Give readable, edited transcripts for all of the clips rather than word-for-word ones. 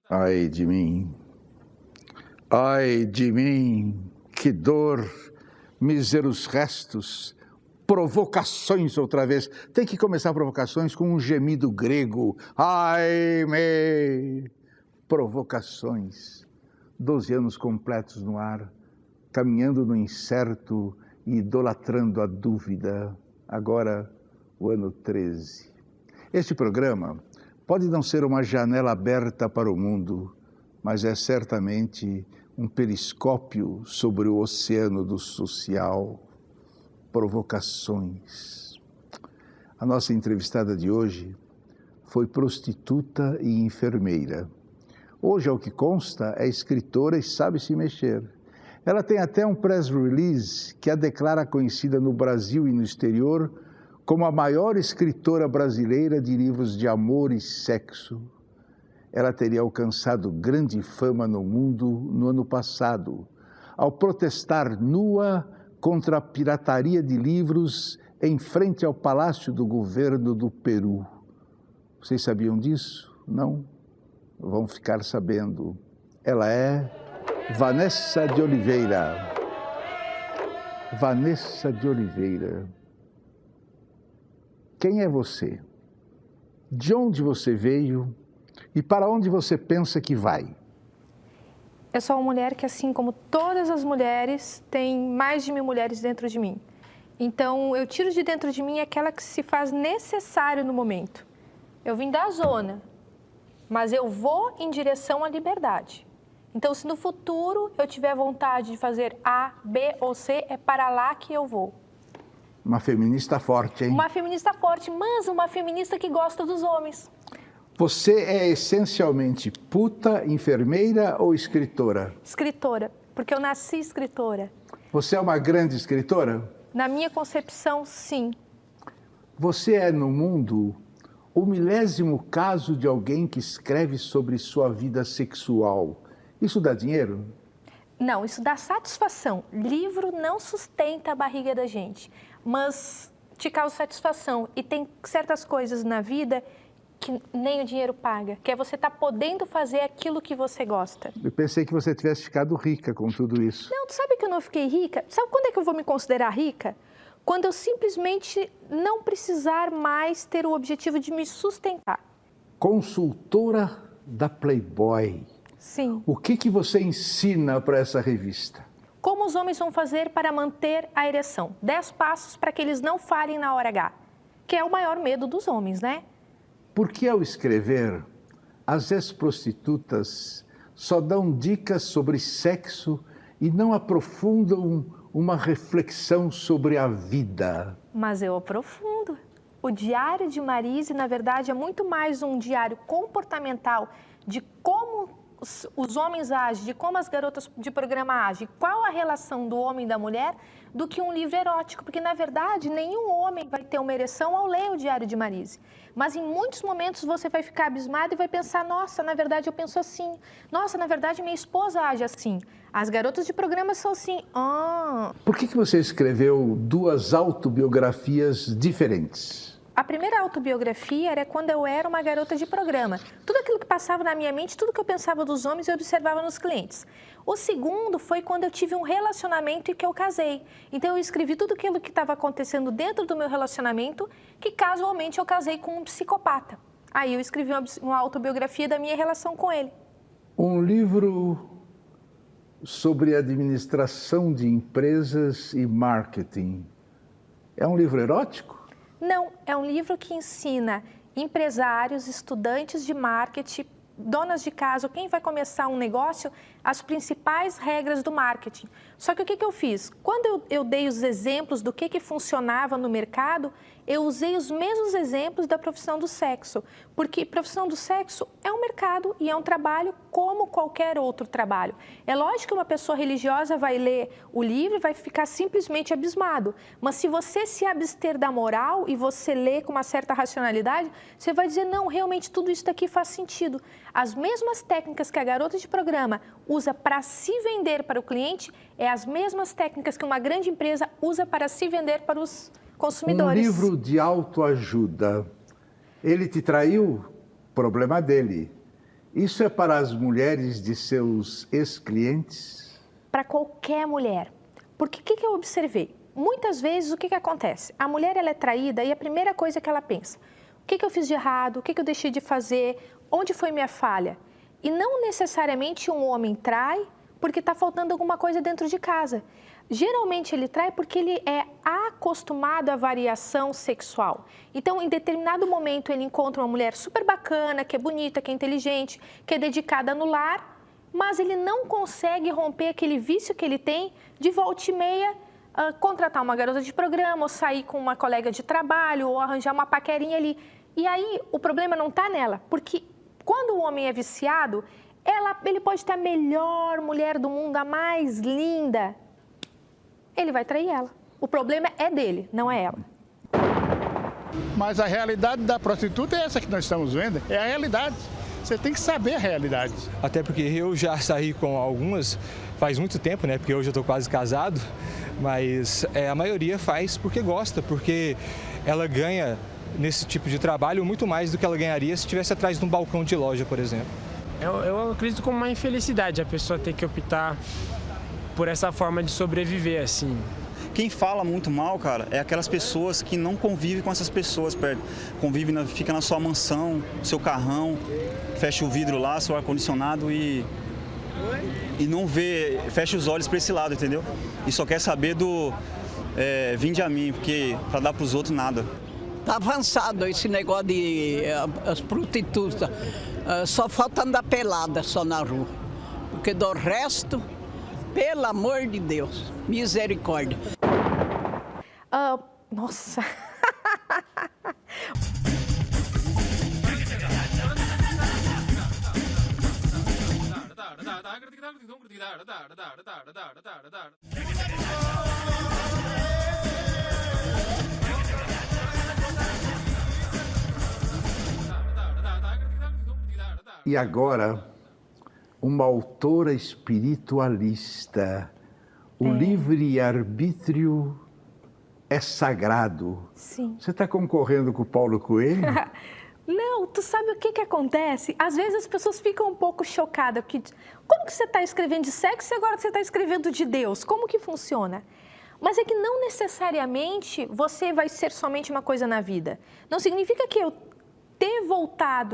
Ai de mim, que dor, míseros restos, provocações outra vez. Tem que começar provocações com um gemido grego. Ai-me! Provocações. 12 anos completos no ar, caminhando no incerto e idolatrando a dúvida. Agora, o ano 13. Este programa pode não ser uma janela aberta para o mundo, mas é certamente um periscópio sobre o oceano do social. Provocações. A nossa entrevistada de hoje foi prostituta e enfermeira. Hoje, ao que consta, é escritora e sabe se mexer. Ela tem até um press release que a declara conhecida no Brasil e no exterior como a maior escritora brasileira de livros de amor e sexo. Ela teria alcançado grande fama no mundo no ano passado, ao protestar nua contra a pirataria de livros em frente ao Palácio do Governo do Peru. Vocês sabiam disso? Não? Vão ficar sabendo. Ela é Vanessa de Oliveira. Vanessa de Oliveira. Quem é você? De onde você veio? E para onde você pensa que vai? Eu sou uma mulher que, assim como todas as mulheres, tem mais de 1000 mulheres dentro de mim. Então, eu tiro de dentro de mim aquela que se faz necessário no momento. Eu vim da zona, mas eu vou em direção à liberdade. Então, se no futuro eu tiver vontade de fazer A, B ou C, é para lá que eu vou. Uma feminista forte, hein? Uma feminista forte, mas uma feminista que gosta dos homens. Você é essencialmente puta, enfermeira ou escritora? Escritora, porque eu nasci escritora. Você é uma grande escritora? Na minha concepção, sim. Você é, no mundo, o 1000º caso de alguém que escreve sobre sua vida sexual. Isso dá dinheiro? Não, isso dá satisfação. Livro não sustenta a barriga da gente, mas te causa satisfação. E tem certas coisas na vida que nem o dinheiro paga, que é você estar podendo fazer aquilo que você gosta. Eu pensei que você tivesse ficado rica com tudo isso. Não, tu sabe que eu não fiquei rica? Sabe quando é que eu vou me considerar rica? Quando eu simplesmente não precisar mais ter o objetivo de me sustentar. Consultora da Playboy. Sim. O que você ensina para essa revista? Como os homens vão fazer para manter a ereção? 10 passos para que eles não falhem na hora H, que é o maior medo dos homens, né? Por que, ao escrever, as ex-prostitutas só dão dicas sobre sexo e não aprofundam uma reflexão sobre a vida? Mas eu aprofundo. O Diário de Marise, na verdade, é muito mais um diário comportamental de como os homens agem, de como as garotas de programa agem, qual a relação do homem e da mulher, do que um livro erótico, porque, na verdade, nenhum homem vai ter uma ereção ao ler o Diário de Marise. Mas, em muitos momentos, você vai ficar abismado e vai pensar, nossa, na verdade, eu penso assim. Nossa, na verdade, minha esposa age assim. As garotas de programa são assim. Por que você escreveu 2 autobiografias diferentes? A primeira autobiografia era quando eu era uma garota de programa. Tudo aquilo que passava na minha mente, tudo que eu pensava dos homens, eu observava nos clientes. O segundo foi quando eu tive um relacionamento e que eu casei. Então, eu escrevi tudo aquilo que estava acontecendo dentro do meu relacionamento, que casualmente eu casei com um psicopata. Aí eu escrevi uma autobiografia da minha relação com ele. Um livro sobre administração de empresas e marketing. É um livro erótico? Não, é um livro que ensina empresários, estudantes de marketing, donas de casa, quem vai começar um negócio, as principais regras do marketing. Só que o que eu fiz? Quando eu dei os exemplos do que funcionava no mercado, eu usei os mesmos exemplos da profissão do sexo, porque profissão do sexo é um mercado e é um trabalho como qualquer outro trabalho. É lógico que uma pessoa religiosa vai ler o livro e vai ficar simplesmente abismado, mas se você se abster da moral e você ler com uma certa racionalidade, você vai dizer, não, realmente tudo isso daqui faz sentido. As mesmas técnicas que a garota de programa usa para se vender para o cliente, é as mesmas técnicas que uma grande empresa usa para se vender para os consumidores. Um livro de autoajuda. Ele te traiu? Problema dele. Isso é para as mulheres de seus ex-clientes? Para qualquer mulher. Porque o que eu observei? Muitas vezes o que acontece? A mulher ela é traída e a primeira coisa que ela pensa, o que eu fiz de errado, o que eu deixei de fazer, onde foi minha falha? E não necessariamente um homem trai porque está faltando alguma coisa dentro de casa. Geralmente ele trai porque ele é acostumado à variação sexual. Então, em determinado momento, ele encontra uma mulher super bacana, que é bonita, que é inteligente, que é dedicada no lar, mas ele não consegue romper aquele vício que ele tem de volta e meia contratar uma garota de programa, ou sair com uma colega de trabalho, ou arranjar uma paquerinha ali. E aí, o problema não está nela, porque quando o homem é viciado, ele pode ter a melhor mulher do mundo, a mais linda, ele vai trair ela. O problema é dele, não é ela. Mas a realidade da prostituta é essa que nós estamos vendo, é a realidade. Você tem que saber a realidade. Até porque eu já saí com algumas faz muito tempo, né? Porque hoje eu estou quase casado, mas a maioria faz porque gosta, porque ela ganha nesse tipo de trabalho muito mais do que ela ganharia se estivesse atrás de um balcão de loja, por exemplo. Eu acredito como uma infelicidade a pessoa ter que optar por essa forma de sobreviver, assim. Quem fala muito mal, cara, é aquelas pessoas que não convivem com essas pessoas perto. Fica na sua mansão, seu carrão, fecha o vidro lá, seu ar-condicionado e não vê, fecha os olhos para esse lado, entendeu? E só quer saber do vinde a mim, porque para dar para os outros nada. Tá avançado esse negócio de as prostitutas. Só falta andar pelada só na rua. Porque do resto, pelo amor de Deus, misericórdia. Nossa. E agora, uma autora espiritualista. O livre-arbítrio é sagrado. Sim. Você está concorrendo com o Paulo Coelho? Não, tu sabe o que acontece? Às vezes as pessoas ficam um pouco chocadas, porque como que você está escrevendo de sexo e agora você está escrevendo de Deus? Como que funciona? Mas é que não necessariamente você vai ser somente uma coisa na vida. Não significa que eu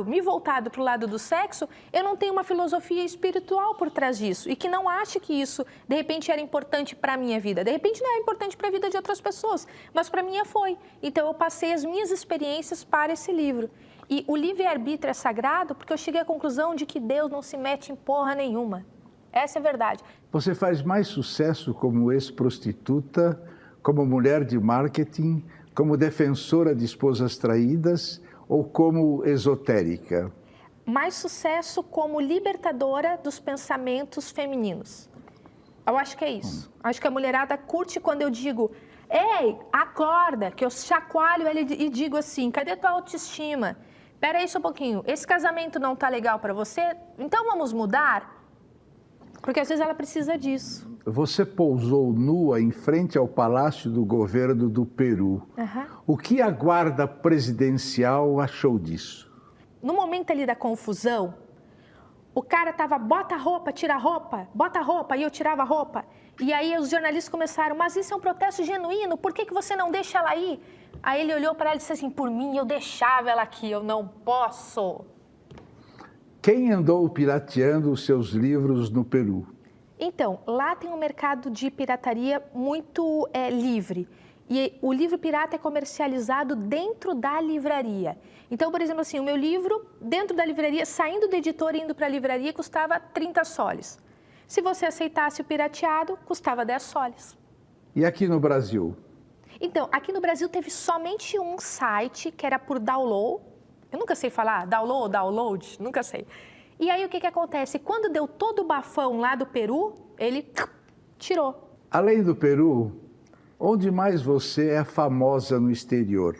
me voltado para o lado do sexo, eu não tenho uma filosofia espiritual por trás disso e que não ache que isso, de repente, era importante para a minha vida. De repente, não é importante para a vida de outras pessoas, mas para a minha foi. Então, eu passei as minhas experiências para esse livro. E o livre-arbítrio é sagrado porque eu cheguei à conclusão de que Deus não se mete em porra nenhuma. Essa é a verdade. Você faz mais sucesso como ex-prostituta, como mulher de marketing, como defensora de esposas traídas ou como esotérica? Mais sucesso como libertadora dos pensamentos femininos. Eu acho que é isso. Acho que a mulherada curte quando eu digo, ei, acorda, que eu chacoalho ele e digo assim, cadê tua autoestima? Espera aí só um pouquinho, esse casamento não tá legal para você? Então vamos mudar? Porque às vezes ela precisa disso. Você pousou nua em frente ao Palácio do Governo do Peru. O que a guarda presidencial achou disso? No momento ali da confusão, o cara tava, bota a roupa, tira a roupa, bota a roupa, e eu tirava a roupa. E aí os jornalistas começaram, mas isso é um protesto genuíno, por que você não deixa ela ir? Aí ele olhou para ela e disse assim, por mim eu deixava ela aqui, eu não posso. Quem andou pirateando os seus livros no Peru? Então, lá tem um mercado de pirataria muito livre. E o livro pirata é comercializado dentro da livraria. Então, por exemplo, assim, o meu livro, dentro da livraria, saindo do editor e indo para a livraria, custava 30 soles. Se você aceitasse o pirateado, custava 10 soles. E aqui no Brasil? Então, aqui no Brasil teve somente um site que era por download. Eu nunca sei falar download, nunca sei. E aí o que acontece? Quando deu todo o bafão lá do Peru, ele tirou. Além do Peru, onde mais você é famosa no exterior?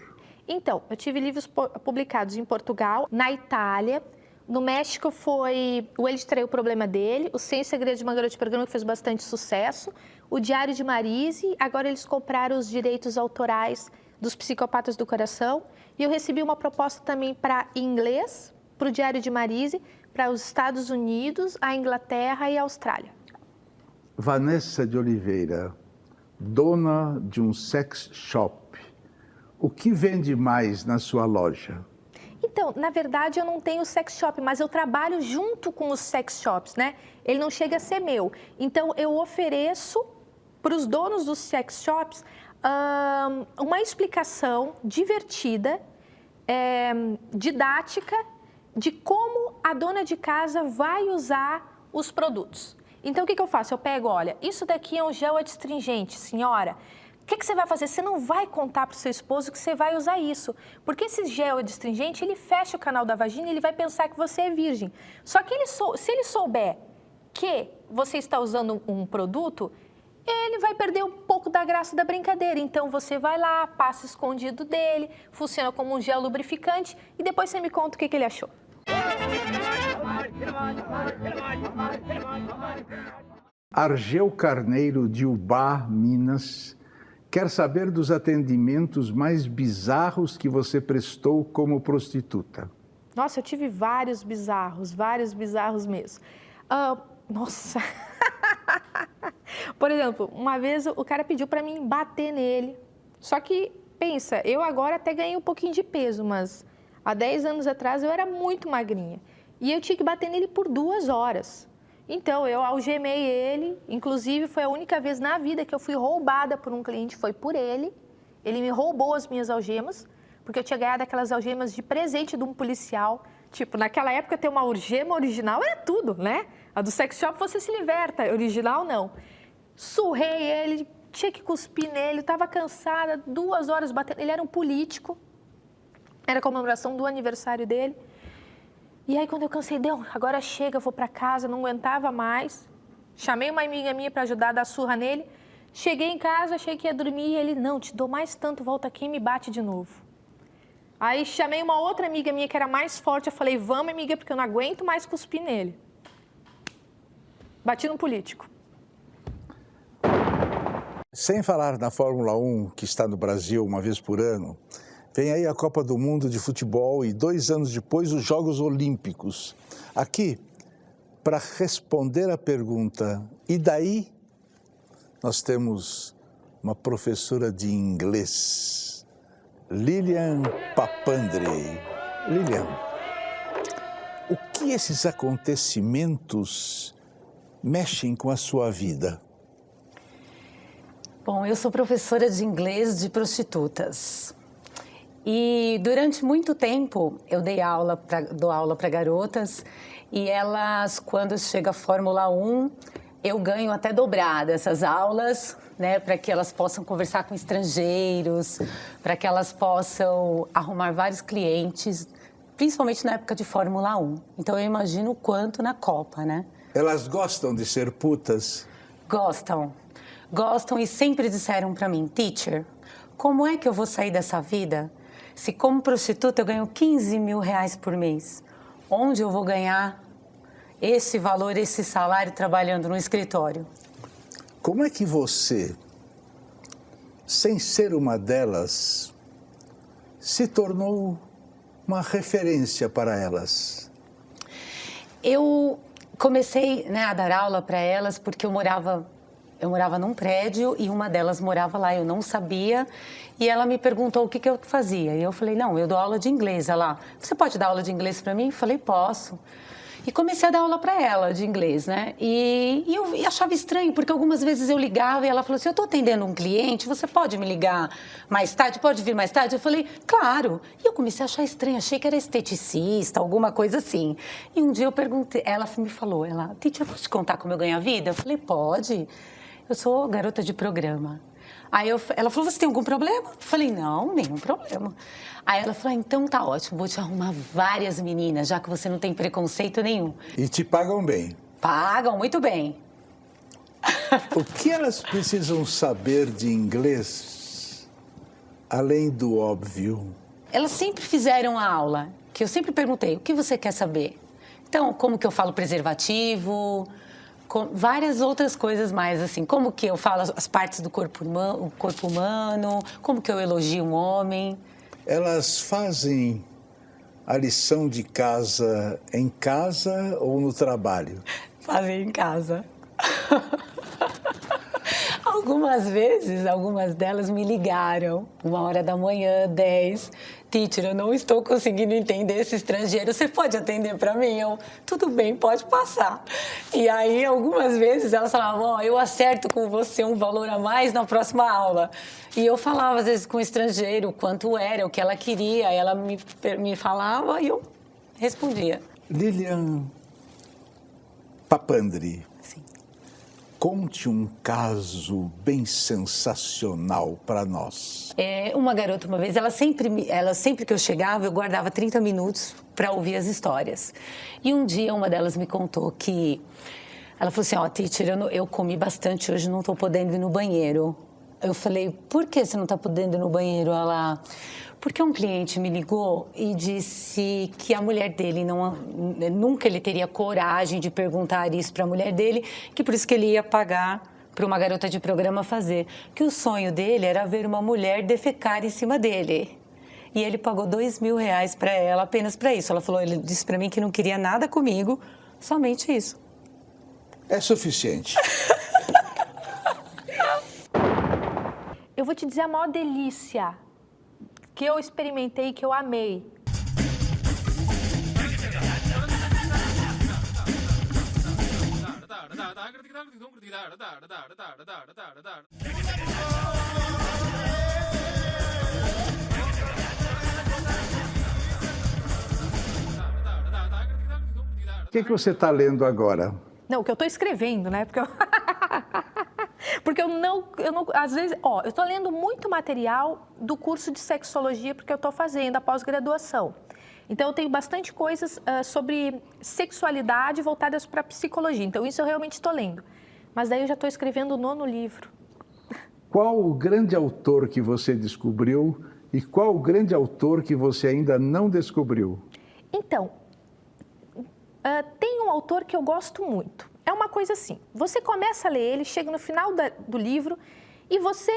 Então, eu tive livros publicados em Portugal, na Itália, no México foi o Ele Traiu o Problema Dele, o 100 Segredos de uma Garota de Programa, que fez bastante sucesso, o Diário de Marise, agora eles compraram os direitos autorais dos Psicopatas do Coração, e eu recebi uma proposta também para inglês, para o Diário de Marise, para os Estados Unidos, a Inglaterra e a Austrália. Vanessa de Oliveira, dona de um sex shop, o que vende mais na sua loja? Então, na verdade, eu não tenho sex shop, mas eu trabalho junto com os sex shops, né? Ele não chega a ser meu. Então, eu ofereço para os donos dos sex shops uma explicação divertida, didática, de como a dona de casa vai usar os produtos. Então, o que eu faço? Eu pego, olha, isso daqui é um gel adstringente, senhora. O que você vai fazer? Você não vai contar para o seu esposo que você vai usar isso. Porque esse gel adstringente, ele fecha o canal da vagina e ele vai pensar que você é virgem. Só que se ele souber que você está usando um produto, ele vai perder um pouco da graça da brincadeira. Então, você vai lá, passa escondido dele, funciona como um gel lubrificante e depois você me conta o que ele achou. Argel Carneiro, de Ubá, Minas, quer saber dos atendimentos mais bizarros que você prestou como prostituta. Nossa, eu tive vários bizarros mesmo. Nossa! Por exemplo, uma vez o cara pediu para mim bater nele. Só que, pensa, eu agora até ganhei um pouquinho de peso, mas há 10 anos atrás eu era muito magrinha. E eu tinha que bater nele por 2 horas. Então, eu algemei ele, inclusive foi a única vez na vida que eu fui roubada por um cliente, foi por ele. Ele me roubou as minhas algemas, porque eu tinha ganhado aquelas algemas de presente de um policial. Tipo, naquela época ter uma algema original era tudo, né? A do sex shop você se liberta, original não. Surrei ele, tinha que cuspir nele, estava cansada, 2 horas batendo. Ele era um político, era a comemoração do aniversário dele. E aí, quando eu cansei, agora chega, eu vou para casa, não aguentava mais. Chamei uma amiga minha para ajudar a dar surra nele. Cheguei em casa, achei que ia dormir e ele, não, te dou mais tanto, volta aqui e me bate de novo. Aí chamei uma outra amiga minha que era mais forte, eu falei, vamos amiga, porque eu não aguento mais cuspir nele. Bati num político. Sem falar na Fórmula 1, que está no Brasil uma vez por ano, vem aí a Copa do Mundo de Futebol e 2 anos depois os Jogos Olímpicos. Aqui, para responder a pergunta, e daí? Nós temos uma professora de inglês, Lilian Papandre. Lilian, o que esses acontecimentos mexem com a sua vida? Bom, eu sou professora de inglês de prostitutas. E durante muito tempo eu dou aula para garotas e elas, quando chega a Fórmula 1, eu ganho até dobrada essas aulas, né, para que elas possam conversar com estrangeiros, para que elas possam arrumar vários clientes, principalmente na época de Fórmula 1. Então eu imagino o quanto na Copa, né? Elas gostam de ser putas? Gostam e sempre disseram para mim, teacher, como é que eu vou sair dessa vida se como prostituta eu ganho 15 mil reais por mês? Onde eu vou ganhar esse valor, esse salário trabalhando no escritório? Como é que você, sem ser uma delas, se tornou uma referência para elas? Eu comecei, né, a dar aula para elas porque eu morava num prédio e uma delas morava lá, eu não sabia. E ela me perguntou o que eu fazia. E eu falei, não, eu dou aula de inglês. Ela, você pode dar aula de inglês para mim? Eu falei, posso. E comecei a dar aula para ela de inglês, né? E eu achava estranho, porque algumas vezes eu ligava e ela falou assim, eu estou atendendo um cliente, você pode me ligar mais tarde? Pode vir mais tarde? Eu falei, claro. E eu comecei a achar estranho, achei que era esteticista, alguma coisa assim. E um dia eu perguntei, ela me falou, teacher, posso te contar como eu ganho a vida? Eu falei, pode. Eu sou garota de programa. Aí ela falou, você tem algum problema? Eu falei, não, nenhum problema. Aí ela falou, então tá ótimo, vou te arrumar várias meninas, já que você não tem preconceito nenhum. E te pagam bem? Pagam muito bem. O que elas precisam saber de inglês, além do óbvio? Elas sempre fizeram a aula, que eu sempre perguntei, o que você quer saber? Então, como que eu falo preservativo, várias outras coisas mais, assim, como que eu falo as partes do corpo humano, como que eu elogio um homem. Elas fazem a lição de casa em casa ou no trabalho? Fazer em casa. Algumas vezes, algumas delas me ligaram, 1h da manhã, 10. Teacher, eu não estou conseguindo entender esse estrangeiro, você pode atender para mim? Eu, tudo bem, pode passar. E aí, algumas vezes, elas falavam, eu acerto com você um valor a mais na próxima aula. E eu falava, às vezes, com o estrangeiro, quanto era, o que ela queria, ela me falava e eu respondia. Lilian Papandri. Sim. Conte um caso bem sensacional para nós. Uma garota, uma vez, ela sempre que eu chegava, eu guardava 30 minutos para ouvir as histórias. E um dia, uma delas me contou que... Ela falou assim, teacher, eu comi bastante hoje, não estou podendo ir no banheiro. Eu falei, por que você não está podendo ir no banheiro? Ela... Porque um cliente me ligou e disse que a mulher dele nunca ele teria coragem de perguntar isso para a mulher dele, que por isso que ele ia pagar para uma garota de programa fazer. Que o sonho dele era ver uma mulher defecar em cima dele. E ele pagou R$2.000 para ela apenas para isso. Ela falou, ele disse para mim que não queria nada comigo, somente isso. É suficiente. Eu vou te dizer a maior delícia que eu experimentei, que eu amei. O que você está lendo agora? Não, o que eu estou escrevendo, né? Porque eu não, às vezes, eu estou lendo muito material do curso de sexologia porque eu estou fazendo a pós-graduação. Então, eu tenho bastante coisas sobre sexualidade voltadas para psicologia. Então, isso eu realmente estou lendo. Mas daí eu já estou escrevendo o 9º livro. Qual o grande autor que você descobriu e qual o grande autor que você ainda não descobriu? Então, tem um autor que eu gosto muito. É uma coisa assim, você começa a ler ele, chega no final do livro e você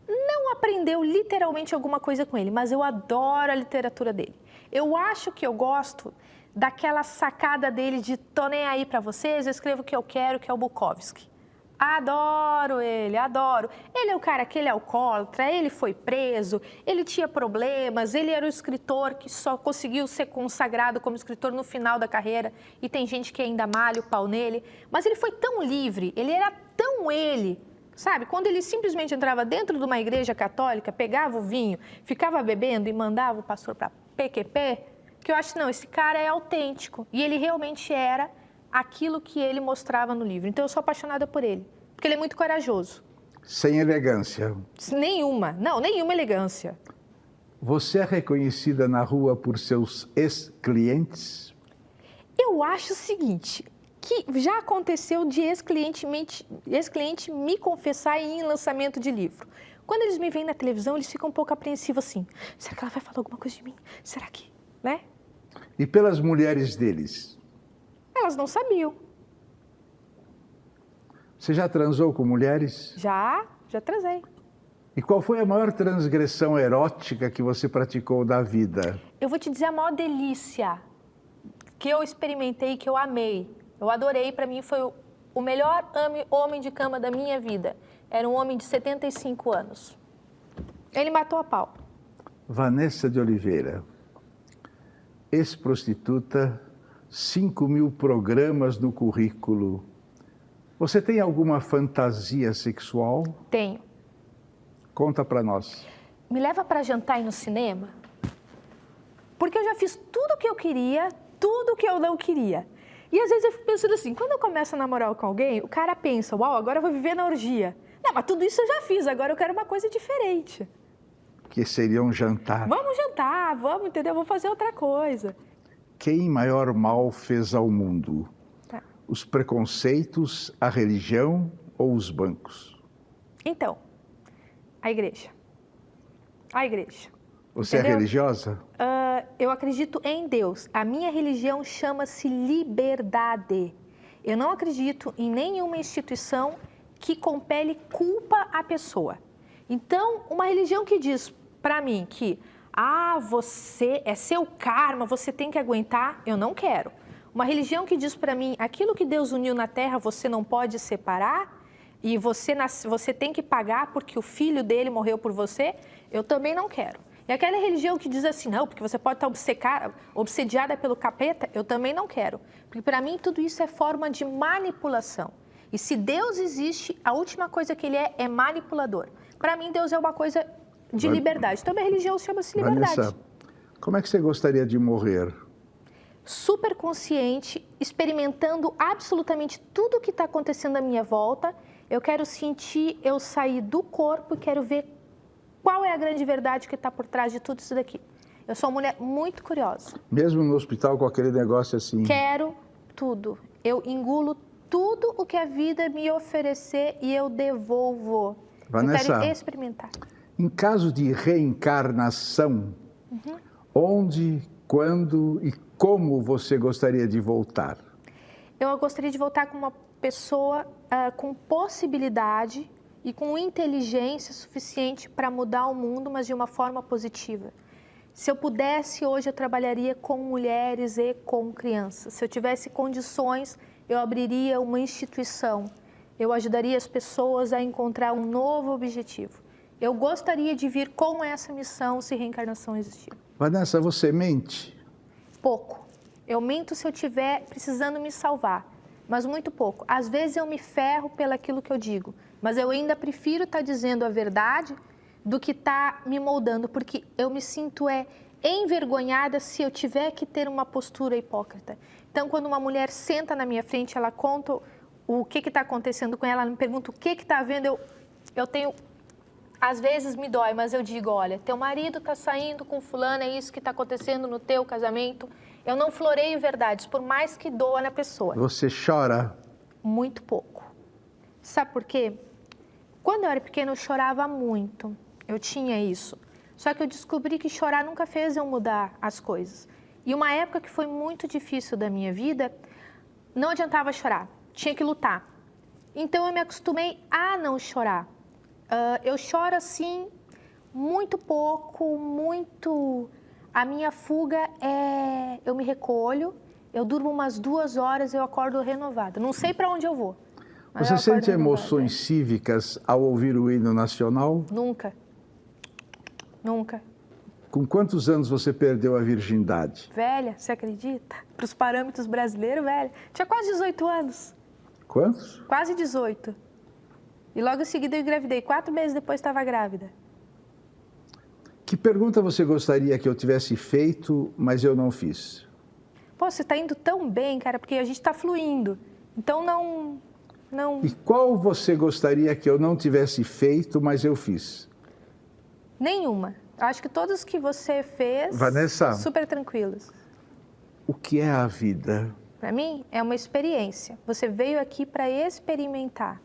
não aprendeu literalmente alguma coisa com ele, mas eu adoro a literatura dele. Eu acho que eu gosto daquela sacada dele de tô nem aí pra vocês, eu escrevo o que eu quero, que é o Bukowski. Adoro ele, adoro. Ele é o cara que ele é alcoólatra, ele foi preso, ele tinha problemas, ele era o escritor que só conseguiu ser consagrado como escritor no final da carreira e tem gente que ainda malha o pau nele. Mas ele foi tão livre, ele era tão ele, sabe? Quando ele simplesmente entrava dentro de uma igreja católica, pegava o vinho, ficava bebendo e mandava o pastor para PQP, que eu acho, não, esse cara é autêntico. E ele realmente era aquilo que ele mostrava no livro. Então, eu sou apaixonada por ele, porque ele é muito corajoso. Sem elegância. Nenhuma elegância. Você é reconhecida na rua por seus ex-clientes? Eu acho o seguinte, que já aconteceu de ex-cliente me confessar em lançamento de livro. Quando eles me veem na televisão, eles ficam um pouco apreensivos assim. Será que ela vai falar alguma coisa de mim? Será que, né? E pelas mulheres deles? Elas não sabiam. Você já transou com mulheres? Já transei. E qual foi a maior transgressão erótica que você praticou da vida? Eu vou te dizer a maior delícia que eu experimentei, que eu amei. Eu adorei, para mim foi o melhor homem de cama da minha vida. Era um homem de 75 anos. Ele matou a pau. Vanessa de Oliveira, ex-prostituta, 5.000 programas no currículo. Você tem alguma fantasia sexual? Tenho. Conta pra nós. Me leva para jantar e ir no cinema? Porque eu já fiz tudo o que eu queria, tudo o que eu não queria. E às vezes eu fico pensando assim, quando eu começo a namorar com alguém, o cara pensa, uau, agora eu vou viver na orgia. Não, mas tudo isso eu já fiz, agora eu quero uma coisa diferente. Que seria um jantar. Vamos jantar, vamos, entendeu? Vou fazer outra coisa. Quem maior mal fez ao mundo? Tá. Os preconceitos, a religião ou os bancos? Então, a igreja. A igreja. Você Entendeu? é religiosa? Eu acredito em Deus. A minha religião chama-se liberdade. Eu não acredito em nenhuma instituição que compele culpa à pessoa. Então, uma religião que diz para mim que você é seu karma, você tem que aguentar, eu não quero. Uma religião que diz para mim, aquilo que Deus uniu na terra, você não pode separar, e você tem que pagar porque o filho dele morreu por você, eu também não quero. E aquela religião que diz assim, não, porque você pode estar obsediada pelo capeta, eu também não quero. Porque para mim tudo isso é forma de manipulação. E se Deus existe, a última coisa que ele é manipulador. Para mim, Deus é uma coisa de liberdade. Então, a minha religião chama-se liberdade. Vanessa, como é que você gostaria de morrer? Super consciente, experimentando absolutamente tudo o que está acontecendo à minha volta. Eu quero sentir, eu sair do corpo e quero ver qual é a grande verdade que está por trás de tudo isso daqui. Eu sou uma mulher muito curiosa. Mesmo no hospital com aquele negócio assim? Quero tudo. Eu engulo tudo o que a vida me oferecer e eu devolvo. Vanessa, eu quero experimentar. Em caso de reencarnação, onde, quando e como você gostaria de voltar? Eu gostaria de voltar com uma pessoa com possibilidade e com inteligência suficiente para mudar o mundo, mas de uma forma positiva. Se eu pudesse, hoje eu trabalharia com mulheres e com crianças. Se eu tivesse condições, eu abriria uma instituição. Eu ajudaria as pessoas a encontrar um novo objetivo. Eu gostaria de vir com essa missão se reencarnação existir. Vanessa, você mente? Pouco. Eu minto se eu estiver precisando me salvar, mas muito pouco. Às vezes eu me ferro pelaquilo que eu digo, mas eu ainda prefiro estar dizendo a verdade do que estar me moldando, porque eu me sinto envergonhada se eu tiver que ter uma postura hipócrita. Então, quando uma mulher senta na minha frente, ela conta o que está acontecendo com ela, ela me pergunta o que está havendo, eu tenho... Às vezes me dói, mas eu digo, olha, teu marido está saindo com fulano, é isso que está acontecendo no teu casamento. Eu não floreio verdades, por mais que doa na pessoa. Você chora? Muito pouco. Sabe por quê? Quando eu era pequena, eu chorava muito. Eu tinha isso. Só que eu descobri que chorar nunca fez eu mudar as coisas. E uma época que foi muito difícil da minha vida, não adiantava chorar, tinha que lutar. Então eu me acostumei a não chorar. Eu choro assim, muito pouco, muito... A minha fuga é... Eu me recolho, eu durmo umas 2 horas e eu acordo renovada. Não sei para onde eu vou. Você sente emoções cívicas ao ouvir o hino nacional? Nunca. Nunca. Com quantos anos você perdeu a virgindade? Velha, você acredita? Para os parâmetros brasileiros, velha. Tinha quase 18 anos. Quantos? Quase 18. E logo em seguida eu engravidei. 4 meses depois estava grávida. Que pergunta você gostaria que eu tivesse feito, mas eu não fiz? Pô, você está indo tão bem, cara, porque a gente está fluindo. Então não... E qual você gostaria que eu não tivesse feito, mas eu fiz? Nenhuma. Acho que todos que você fez, Vanessa, super tranquilos. O que é a vida? Para mim, é uma experiência. Você veio aqui para experimentar.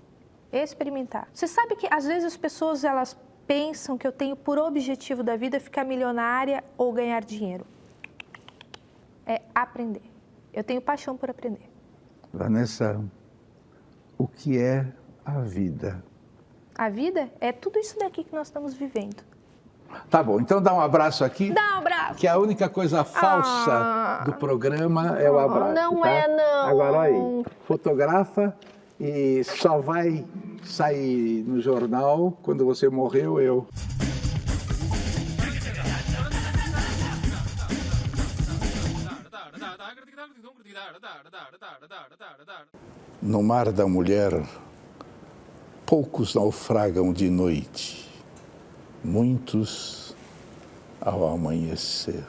Experimentar. Você sabe que, às vezes, as pessoas elas pensam que eu tenho por objetivo da vida ficar milionária ou ganhar dinheiro. É aprender. Eu tenho paixão por aprender. Vanessa, o que é a vida? A vida é tudo isso daqui que nós estamos vivendo. Tá bom, então dá um abraço aqui. Dá um abraço. Que a única coisa falsa do programa é o abraço. Não tá? é, não. Agora aí, fotografa e só vai sair no jornal quando você morreu, eu. No mar da mulher, poucos naufragam de noite. Muitos ao amanhecer.